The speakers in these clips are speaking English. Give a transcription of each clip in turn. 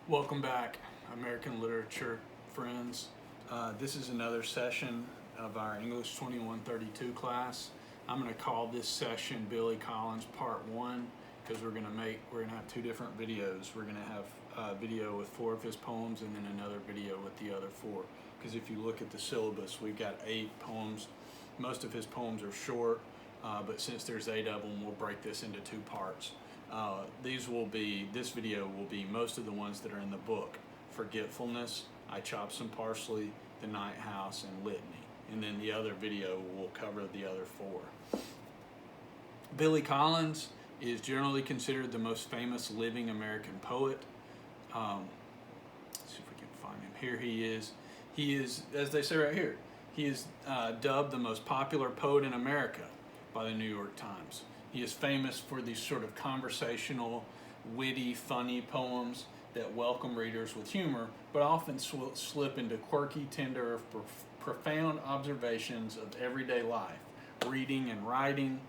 Welcome back, American literature friends. This is another session of our English 2132 class. I'm going to call this session Billy Collins Part 1 because we're going to have two different videos. We're going to have a video with 4 of his poems and then another video with the other 4. Because if you look at the syllabus, we've got 8 poems. Most of his poems are short, but since there's 8 of them, we'll break this into 2 parts. This video will be most of the ones that are in the book: Forgetfulness, I Chopped Some Parsley, The Night House, and Litany. And then the other video will cover the other 4. Billy Collins is generally considered the most famous living American poet. Let's see if we can find him. Here he is. He is, as they say right here, he is dubbed the most popular poet in America by the New York Times. He is famous for these sort of conversational, witty, funny poems that welcome readers with humor, but often slip into quirky, tender, profound observations of everyday life, reading and writing,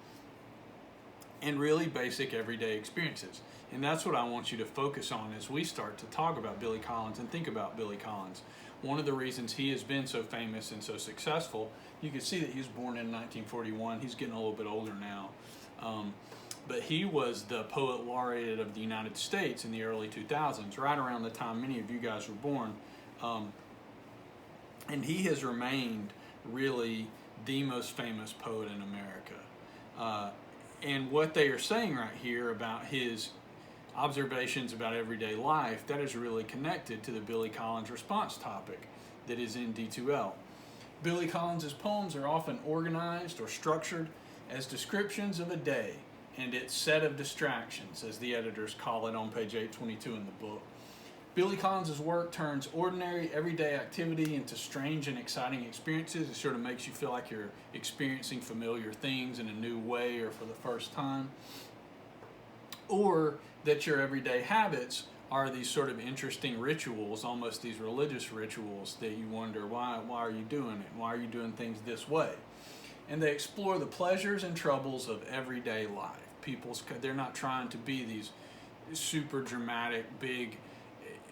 and really basic everyday experiences. And that's what I want you to focus on as we start to talk about Billy Collins and think about Billy Collins. One of the reasons he has been so famous and so successful, you can see that he was born in 1941. He's getting a little bit older now. But he was the poet laureate of the United States in the early 2000s, right around the time many of you guys were born. And he has remained really the most famous poet in America. And what they are saying right here about his observations about everyday life, that is really connected to the Billy Collins response topic that is in D2L. Billy Collins' poems are often organized or structured as descriptions of a day and its set of distractions, as the editors call it on page 822 in the book. Billy Collins' work turns ordinary, everyday activity into strange and exciting experiences. It sort of makes you feel like you're experiencing familiar things in a new way or for the first time. Or that your everyday habits are these sort of interesting rituals, almost these religious rituals that you wonder, why are you doing it? Why are you doing things this way? And they explore the pleasures and troubles of everyday life. They're not trying to be these super dramatic, big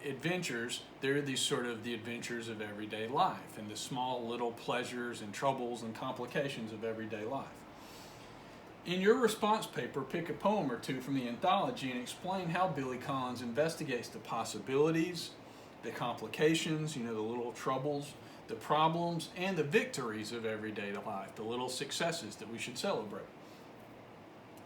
adventures. They're these sort of the adventures of everyday life and the small little pleasures and troubles and complications of everyday life. In your response paper, pick a poem or 2 from the anthology and explain how Billy Collins investigates the possibilities, the complications, the little troubles, the problems, and the victories of everyday life, the little successes that we should celebrate.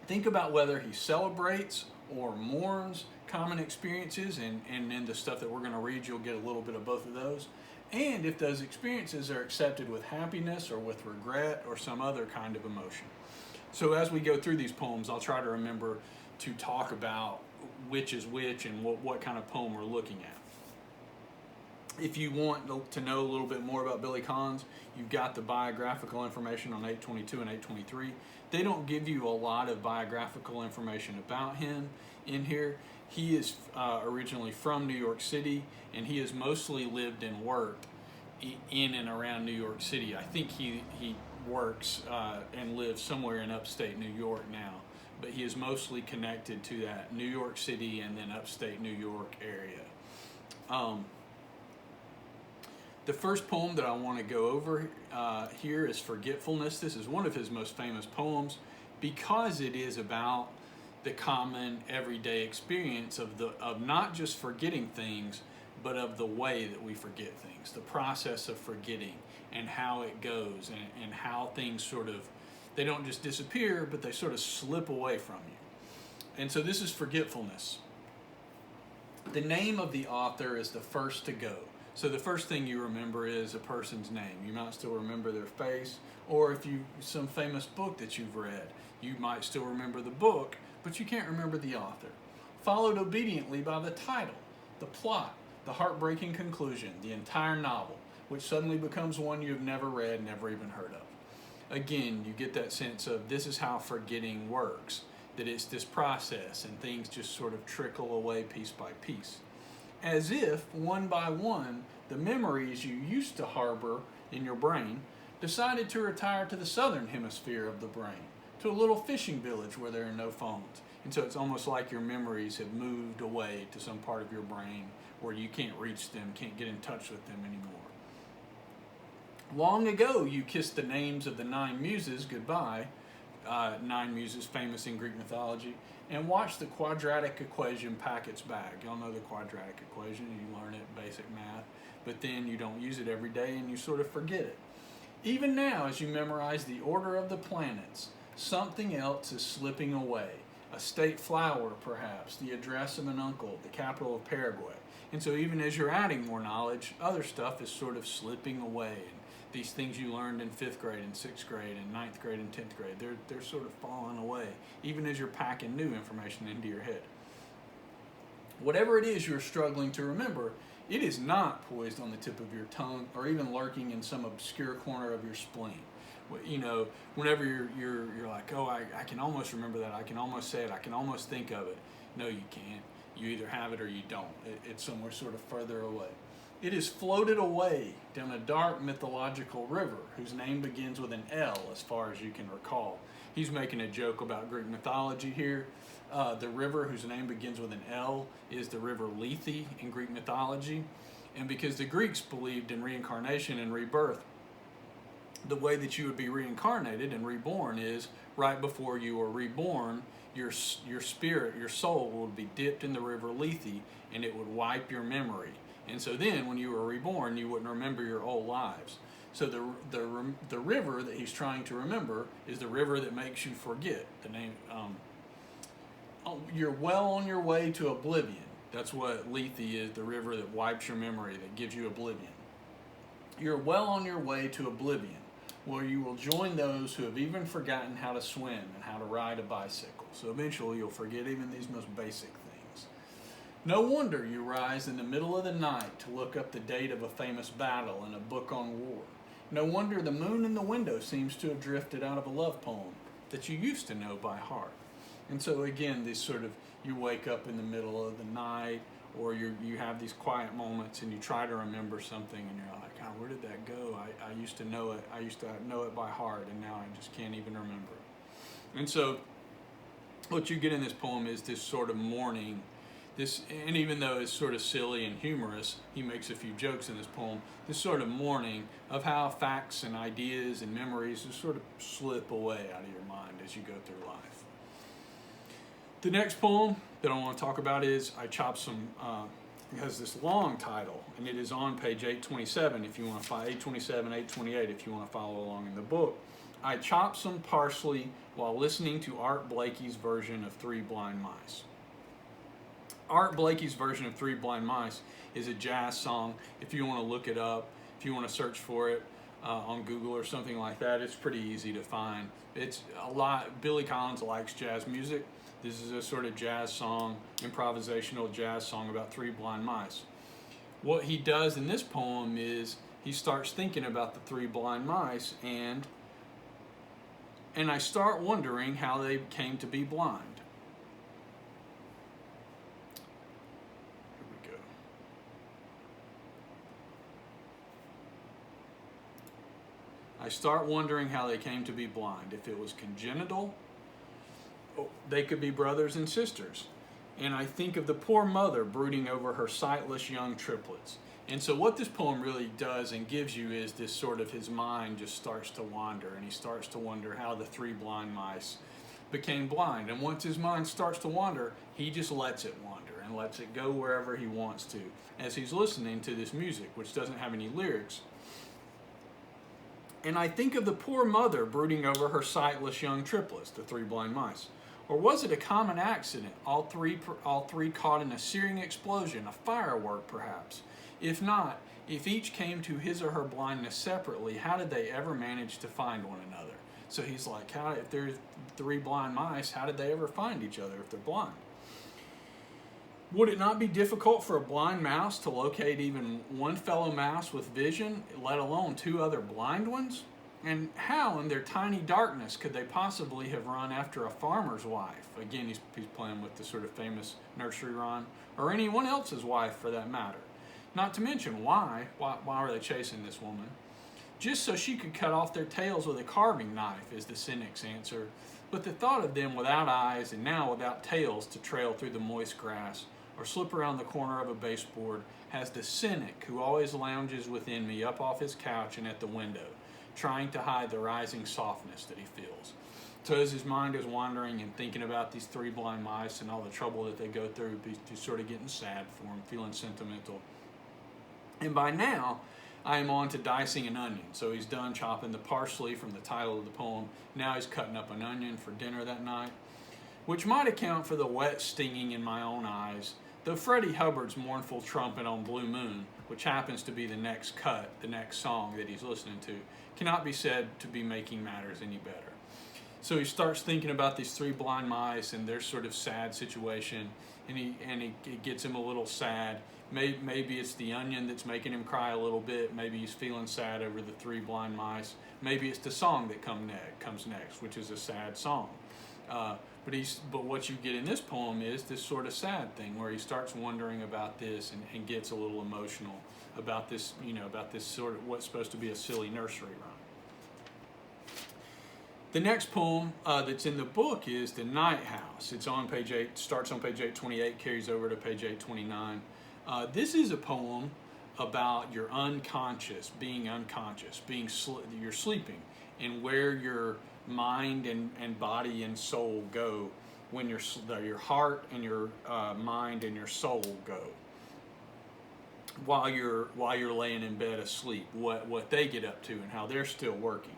Think about whether he celebrates or mourns common experiences, and in the stuff that we're going to read, you'll get a little bit of both of those, and if those experiences are accepted with happiness or with regret or some other kind of emotion. So as we go through these poems, I'll try to remember to talk about which is which and what kind of poem we're looking at. If you want to know a little bit more about Billy Collins, you've got the biographical information on 822 and 823. They don't give you a lot of biographical information about him in here. He is originally from New York City, and he has mostly lived and worked in and around New York City. I think he works and lives somewhere in upstate New York now, but he is mostly connected to that New York City and then upstate New York area. The first poem that I want to go over here is Forgetfulness. This is one of his most famous poems because it is about the common everyday experience of not just forgetting things, but of the way that we forget things, the process of forgetting and how it goes and how things they don't just disappear, but they sort of slip away from you. And so this is Forgetfulness. The name of the author is the first to go. So the first thing you remember is a person's name. You might still remember their face, or if some famous book that you've read, you might still remember the book, but you can't remember the author. Followed obediently by the title, the plot, the heartbreaking conclusion, the entire novel, which suddenly becomes one you've never read, never even heard of. Again, you get that sense of this is how forgetting works, that it's this process and things just sort of trickle away piece by piece. As if, one by one, the memories you used to harbor in your brain decided to retire to the southern hemisphere of the brain, to a little fishing village where there are no phones, And so it's almost like your memories have moved away to some part of your brain where you can't reach them, can't get in touch with them anymore. Long ago, you kissed the names of the 9 muses goodbye, 9 muses famous in Greek mythology, and watched the quadratic equation pack its bag. Y'all know the quadratic equation, you learn it in basic math, but then you don't use it every day and you sort of forget it. Even now, as you memorize the order of the planets, something else is slipping away. A state flower, perhaps, the address of an uncle, the capital of Paraguay. And so even as you're adding more knowledge, other stuff is sort of slipping away. And these things you learned in 5th grade and 6th grade and 9th grade and 10th grade, they're sort of falling away, even as you're packing new information into your head. Whatever it is you're struggling to remember, it is not poised on the tip of your tongue or even lurking in some obscure corner of your spleen. You know, whenever you're like, oh, I can almost remember that, I can almost say it, I can almost think of it. No, you can't. You either have it or you don't. It's somewhere sort of further away. It is floated away down a dark mythological river whose name begins with an L as far as you can recall. He's making a joke about Greek mythology here. The river whose name begins with an L is the river Lethe in Greek mythology. And because the Greeks believed in reincarnation and rebirth, the way that you would be reincarnated and reborn is right before you were reborn, your spirit, your soul would be dipped in the river Lethe and it would wipe your memory. And so then when you were reborn, you wouldn't remember your old lives. So the river that he's trying to remember is the river that makes you forget. The name, you're well on your way to oblivion. That's what Lethe is, the river that wipes your memory, that gives you oblivion. You're well on your way to oblivion, where you will join those who have even forgotten how to swim and how to ride a bicycle. So eventually you'll forget even these most basic things. No wonder you rise in the middle of the night to look up the date of a famous battle in a book on war. No wonder the moon in the window seems to have drifted out of a love poem that you used to know by heart. And so again, this sort of, you wake up in the middle of the night, or you have these quiet moments and you try to remember something and you're like, oh, where did that go? I used to know it. I used to know it by heart, and now I just can't even remember it. And so what you get in this poem is this sort of mourning. And even though it's sort of silly and humorous, he makes a few jokes in this poem, this sort of mourning of how facts and ideas and memories just sort of slip away out of your mind as you go through life. The next poem that I want to talk about is I Chopped Some, it has this long title, and it is on page 827 if you want to follow, 827, 828 if you want to follow along in the book. I chopped some parsley while listening to Art Blakey's version of Three Blind Mice. Art Blakey's version of Three Blind Mice is a jazz song. If you want to look it up, if you want to search for it on Google or something like that, it's pretty easy to find. It's a lot, Billy Collins likes jazz music. This is a sort of jazz song, improvisational jazz song about 3 blind mice. What he does in this poem is he starts thinking about the 3 blind mice, and I start wondering how they came to be blind. Here we go. I start wondering how they came to be blind. If it was congenital, they could be brothers and sisters. And I think of the poor mother brooding over her sightless young triplets. And so what this poem really does and gives you is this sort of, his mind just starts to wander, and he starts to wonder how the 3 blind mice became blind. And once his mind starts to wander, he just lets it wander and lets it go wherever he wants to as he's listening to this music, which doesn't have any lyrics. And I think of the poor mother brooding over her sightless young triplets, the 3 blind mice. Or was it a common accident, all three caught in a searing explosion, a firework perhaps? If not, if each came to his or her blindness separately, how did they ever manage to find one another? So he's like, if there's 3 blind mice, how did they ever find each other if they're blind? Would it not be difficult for a blind mouse to locate even one fellow mouse with vision, let alone 2 other blind ones? And how in their tiny darkness could they possibly have run after a farmer's wife? Again, he's playing with the sort of famous nursery rhyme, or anyone else's wife for that matter. Not to mention why are they chasing this woman? Just so she could cut off their tails with a carving knife, is the cynic's answer. But the thought of them without eyes and now without tails to trail through the moist grass or slip around the corner of a baseboard has the cynic who always lounges within me up off his couch and at the window, trying to hide the rising softness that he feels. So as his mind is wandering and thinking about these three blind mice and all the trouble that they go through, he's sort of getting sad for him, feeling sentimental. And by now, I am on to dicing an onion. So he's done chopping the parsley from the title of the poem. Now he's cutting up an onion for dinner that night, which might account for the wet stinging in my own eyes, though Freddie Hubbard's mournful trumpet on Blue Moon, which happens to be the next cut, the next song that he's listening to, cannot be said to be making matters any better. So he starts thinking about these three blind mice and their sort of sad situation, and it gets him a little sad. Maybe it's the onion that's making him cry a little bit. Maybe he's feeling sad over the three blind mice. Maybe it's the song that comes next, which is a sad song. But what you get in this poem is this sort of sad thing where he starts wondering about this and gets a little emotional about this, about this sort of what's supposed to be a silly nursery rhyme. The next poem that's in the book is The Night House. It's on page 8, starts on page 828, carries over to page 829. This is a poem about your unconscious, you're sleeping, and where your mind and body and soul go when your heart and your mind and your soul go while you're laying in bed asleep, what they get up to and how they're still working.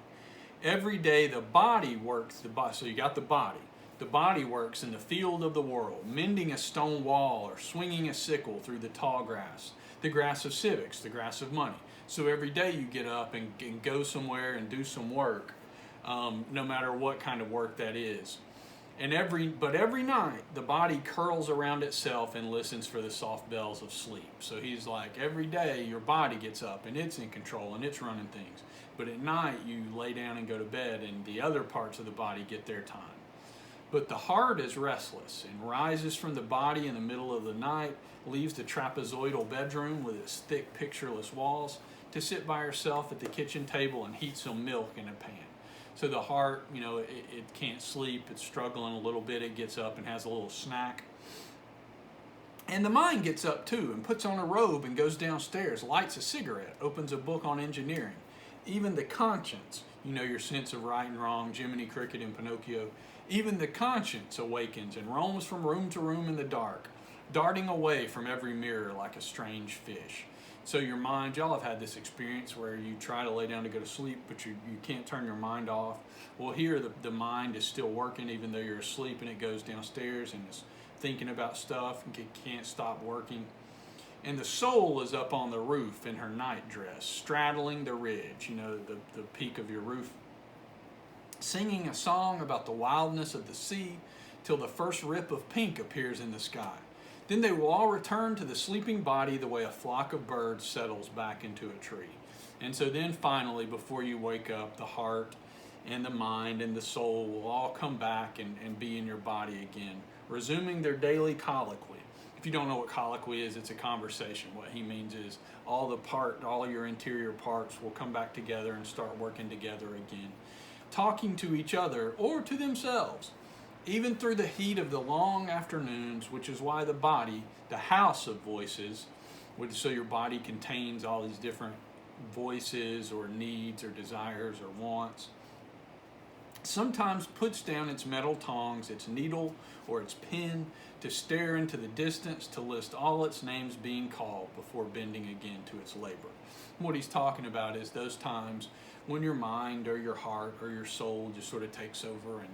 Every day the body works, so you got the body works in the field of the world, mending a stone wall or swinging a sickle through the tall grass, the grass of civics, the grass of money. So every day you get up and go somewhere and do some work, no matter what kind of work that is. But every night the body curls around itself and listens for the soft bells of sleep. So he's like, every day your body gets up and it's in control and it's running things. But at night you lay down and go to bed and the other parts of the body get their time. But the heart is restless and rises from the body in the middle of the night, leaves the trapezoidal bedroom with its thick pictureless walls to sit by herself at the kitchen table and heat some milk in a pan. So the heart, it can't sleep, it's struggling a little bit, it gets up and has a little snack. And the mind gets up too and puts on a robe and goes downstairs, lights a cigarette, opens a book on engineering. Even the conscience, your sense of right and wrong, Jiminy Cricket and Pinocchio, even the conscience awakens and roams from room to room in the dark, darting away from every mirror like a strange fish. So your mind, y'all have had this experience where you try to lay down to go to sleep, but you can't turn your mind off. Well, here the mind is still working even though you're asleep, and it goes downstairs and is thinking about stuff and can't stop working. And the soul is up on the roof in her night dress, straddling the ridge, the peak of your roof, singing a song about the wildness of the sea till the first rip of pink appears in the sky. Then they will all return to the sleeping body the way a flock of birds settles back into a tree. And so then finally, before you wake up, the heart and the mind and the soul will all come back and be in your body again, resuming their daily colloquy. If you don't know what colloquy is, it's a conversation. What he means is all your interior parts will come back together and start working together again, talking to each other or to themselves, even through the heat of the long afternoons, which is why the body, the house of voices, so your body contains all these different voices or needs or desires or wants, sometimes puts down its metal tongs, its needle or its pen to stare into the distance to list all its names being called before bending again to its labor. What he's talking about is those times when your mind or your heart or your soul just sort of takes over and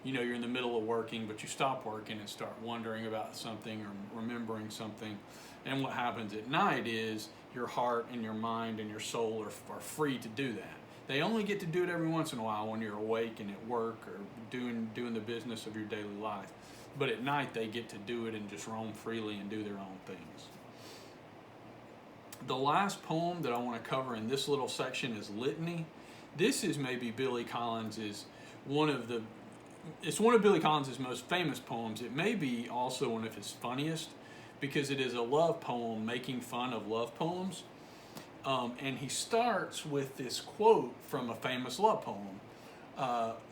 you're in the middle of working, but you stop working and start wondering about something or remembering something. And what happens at night is your heart and your mind and your soul are free to do that. They only get to do it every once in a while when you're awake and at work or doing the business of your daily life. But at night they get to do it and just roam freely and do their own things. The last poem that I want to cover in this little section is Litany. This is maybe Billy Collins's it's one of Billy Collins' most famous poems. It may be also one of his funniest because it is a love poem making fun of love poems. And he starts with this quote from a famous love poem.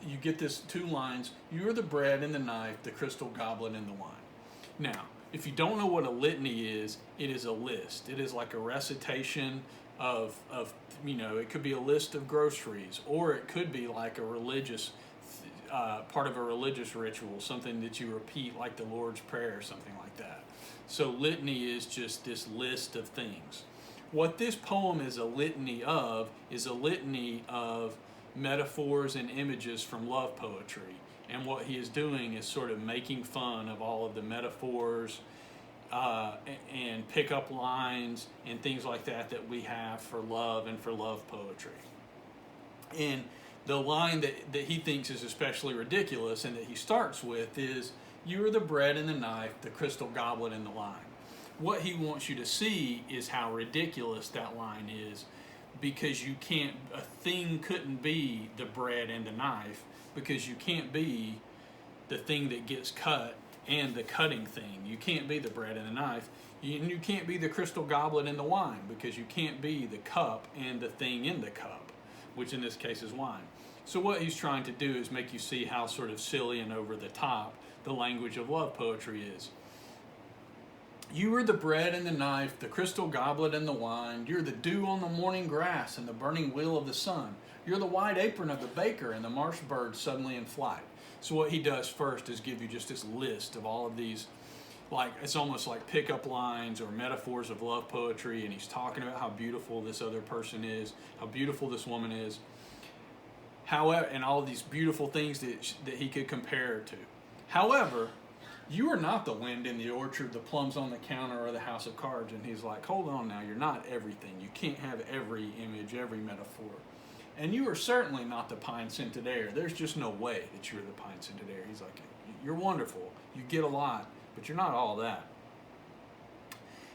you get this two lines: "You are the bread and the knife, the crystal goblet and the wine." Now, if you don't know what a litany is, it is a list. It is like a recitation of it could be a list of groceries, or it could be like a religious part of a religious ritual, something that you repeat like the Lord's Prayer or something like that. So litany is just this list of things. What this poem is a litany of metaphors and images from love poetry. And what he is doing is sort of making fun of all of the metaphors and pickup lines and things like that we have for love and for love poetry. And the line that he thinks is especially ridiculous and that he starts with is, "You are the bread and the knife, the crystal goblet and the wine." What he wants you to see is how ridiculous that line is, because a thing couldn't be the bread and the knife, because you can't be the thing that gets cut and the cutting thing. You can't be the bread and the knife. And you can't be the crystal goblet and the wine, because you can't be the cup and the thing in the cup, which in this case is wine. So what he's trying to do is make you see how sort of silly and over the top the language of love poetry is. You are the bread and the knife, the crystal goblet and the wine. You're the dew on the morning grass and the burning wheel of the sun. You're the white apron of the baker and the marsh bird suddenly in flight. So what he does first is give you just this list of all of these, like it's almost like pickup lines or metaphors of love poetry, and he's talking about how beautiful this other person is, how beautiful this woman is, however, and all of these beautiful things that he could compare her to. However, you are not the wind in the orchard, the plums on the counter, or the house of cards. And he's like, hold on now, you're not everything. You can't have every image, every metaphor. And you are certainly not the pine-scented air. There's just no way that you're the pine-scented air. He's like, you're wonderful, you get a lot, but you're not all that.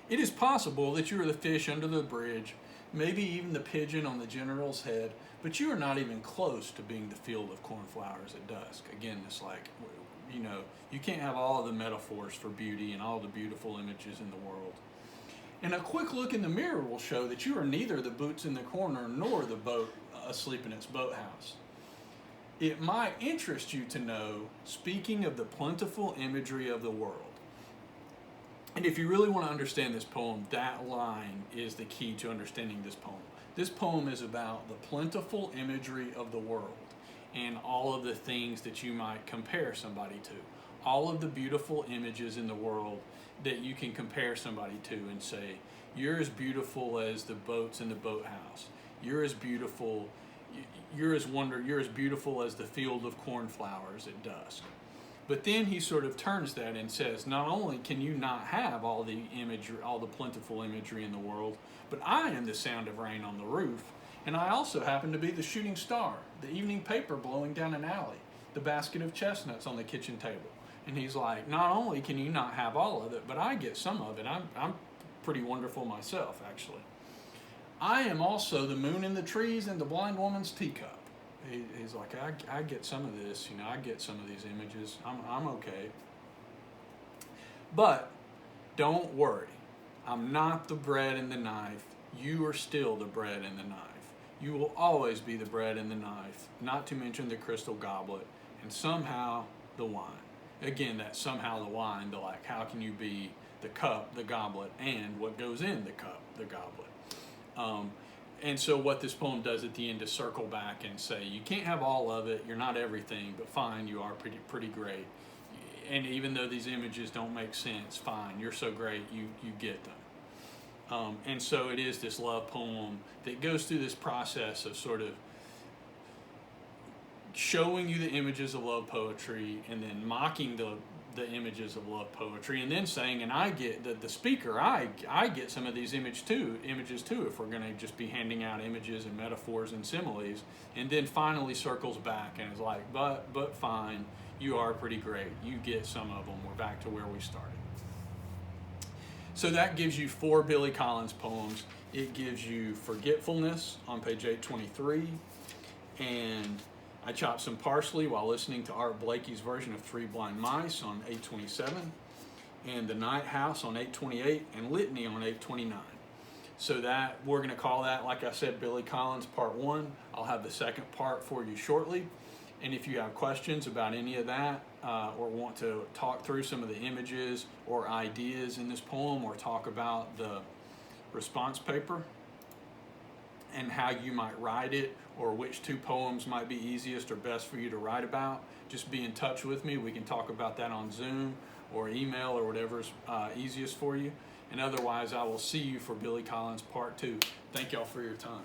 It is possible that you are the fish under the bridge, maybe even the pigeon on the general's head, but you are not even close to being the field of cornflowers at dusk. Again, it's like, you can't have all of the metaphors for beauty and all the beautiful images in the world. And a quick look in the mirror will show that you are neither the boots in the corner nor the boat asleep in its boathouse. It might interest you to know, speaking of the plentiful imagery of the world, and if you really want to understand this poem, that line is the key to understanding this poem. This poem is about the plentiful imagery of the world and all of the things that you might compare somebody to. All of the beautiful images in the world that you can compare somebody to and say, you're as beautiful as the boats in the boathouse. You're as beautiful, you're as beautiful as the field of cornflowers at dusk. But then he sort of turns that and says, not only can you not have all the imagery, all the plentiful imagery in the world, but I am the sound of rain on the roof, and I also happen to be the shooting star, the evening paper blowing down an alley, the basket of chestnuts on the kitchen table. And he's like, not only can you not have all of it, but I get some of it. I'm pretty wonderful myself, actually. I am also the moon in the trees and the blind woman's teacup. He's like, I get some of this, I get some of these images. I'm okay. But don't worry. I'm not the bread and the knife. You are still the bread and the knife. You will always be the bread and the knife, not to mention the crystal goblet, and somehow the wine. Again, that somehow the wine, how can you be the cup, the goblet, and what goes in the cup, the goblet? And so what this poem does at the end is circle back and say, you can't have all of it, you're not everything, but fine, you are pretty great. And even though these images don't make sense, fine, you're so great, you get them. And so it is this love poem that goes through this process of sort of showing you the images of love poetry and then mocking the images of love poetry, and then saying, and I get the speaker, I get some of these images too, if we're going to just be handing out images and metaphors and similes, and then finally circles back and is like, but fine, you are pretty great, you get some of them, we're back to where we started. So that gives you 4 Billy Collins poems. It gives you Forgetfulness on page 823, and I chopped some parsley while listening to Art Blakey's version of 3 Blind Mice on 827, and The Night House on 828, and Litany on 829. So that, we're going to call that, like I said, Billy Collins Part 1. I'll have the second part for you shortly. And if you have questions about any of that, or want to talk through some of the images or ideas in this poem, or talk about the response paper and how you might write it, or which two poems might be easiest or best for you to write about, just be in touch with me. We can talk about that on Zoom or email or whatever's easiest for you. And otherwise, I will see you for Billy Collins Part 2. Thank y'all for your time.